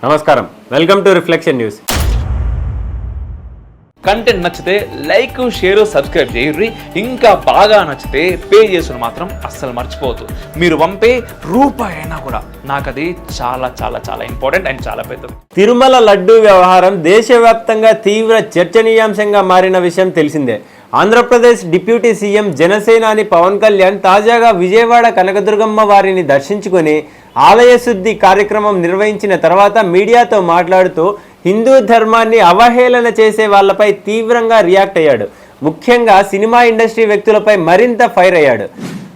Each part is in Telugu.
నమస్కారం, welcome to reflection news. Content నచ్చితే లైక్, షేర్, సబ్స్క్రైబ్ చేయండి. ఇంకా బాగా నచ్చితే పే చేసుకుని మాత్రం అస్సలు మర్చిపోవద్దు. మీరు పంపే రూపాయి అయినా కూడా నాకు అది చాలా చాలా చాలా ఇంపార్టెంట్ అండ్ చాలా పెద్దది. తిరుమల లడ్డూ వ్యవహారం దేశవ్యాప్తంగా తీవ్ర చర్చనీయాంశంగా మారిన విషయం తెలిసిందే. ఆంధ్రప్రదేశ్ డిప్యూటీ సీఎం జనసేనాని పవన్ కళ్యాణ్ తాజాగా విజయవాడ కనకదుర్గమ్మ వారిని దర్శించుకుని ఆలయ శుద్ధి కార్యక్రమం నిర్వహించిన తర్వాత మీడియాతో మాట్లాడుతూ హిందూ ధర్మాన్ని అవహేళన చేసే వాళ్ళపై తీవ్రంగా రియాక్ట్ అయ్యాడు. ముఖ్యంగా సినిమా ఇండస్ట్రీ వ్యక్తులపై మరింత ఫైర్ అయ్యాడు.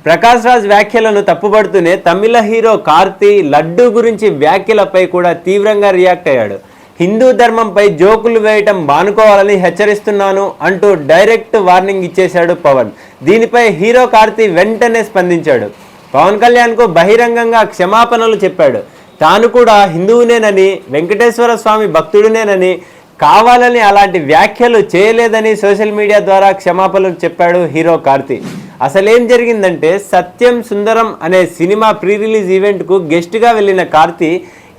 ప్రకాష్ రాజ్ వ్యాఖ్యలను తప్పుపడుతూనే తమిళ హీరో కార్తీ లడ్డూ గురించి వ్యాఖ్యలపై కూడా తీవ్రంగా రియాక్ట్ అయ్యాడు. హిందూ ధర్మంపై జోకులు వేయటం మానుకోవాలని హెచ్చరిస్తున్నాను అంటూ డైరెక్ట్ వార్నింగ్ ఇచ్చేశాడు పవన్. దీనిపై హీరో కార్తీ వెంటనే స్పందించాడు. పవన్ కళ్యాణ్కు బహిరంగంగా క్షమాపణలు చెప్పాడు. తాను కూడా హిందువునేనని, వెంకటేశ్వర స్వామి భక్తుడినేనని, కావాలని అలాంటి వ్యాఖ్యలు చేయలేదని సోషల్ మీడియా ద్వారా క్షమాపణలు చెప్పాడు హీరో కార్తీ. అసలేం జరిగిందంటే, సత్యం సుందరం అనే సినిమా ప్రీ రిలీజ్ ఈవెంట్కు గెస్ట్గా వెళ్ళిన కార్తీ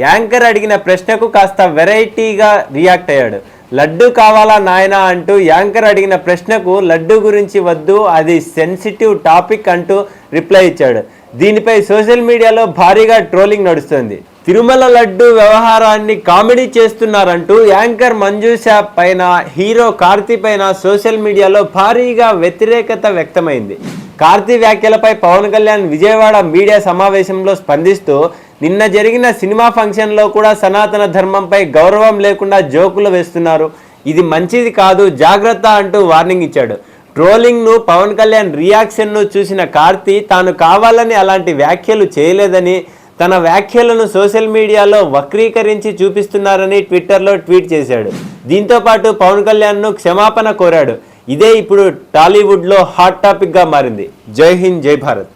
యాంకర్ అడిగిన ప్రశ్నకు కాస్త వెరైటీగా రియాక్ట్ అయ్యాడు. లడ్డు కావాలా నాయనా అంటూ యాంకర్ అడిగిన ప్రశ్నకు లడ్డు గురించి వద్దు, అది సెన్సిటివ్ టాపిక్ అంటూ రిప్లై ఇచ్చాడు. దీనిపై సోషల్ మీడియాలో భారీగా ట్రోలింగ్ నడుస్తుంది. తిరుమల లడ్డు వ్యవహారాన్ని కామెడీ చేస్తున్నారంటూ యాంకర్ మంజుషా పైన, హీరో కార్తీ పైన సోషల్ మీడియాలో భారీగా వ్యతిరేకత వ్యక్తమైంది. కార్తీ వ్యాఖ్యలపై పవన్ కళ్యాణ్ విజయవాడ మీడియా సమావేశంలో స్పందిస్తూ, నిన్న జరిగిన సినిమా ఫంక్షన్లో కూడా సనాతన ధర్మంపై గౌరవం లేకుండా జోకులు వేస్తున్నారు, ఇది మంచిది కాదు, జాగ్రత్త అంటూ వార్నింగ్ ఇచ్చాడు. ట్రోలింగ్ను, పవన్ కళ్యాణ్ రియాక్షన్ను చూసిన కార్తీ తాను కావాలని అలాంటి వ్యాఖ్యలు చేయలేదని, తన వ్యాఖ్యలను సోషల్ మీడియాలో వక్రీకరించి చూపిస్తున్నారని ట్విట్టర్లో ట్వీట్ చేశాడు. దీంతోపాటు పవన్ కళ్యాణ్ను క్షమాపణ కోరాడు. ఇదే ఇప్పుడు టాలీవుడ్లో హాట్ టాపిక్గా మారింది. జై హింద్, జై భారత్.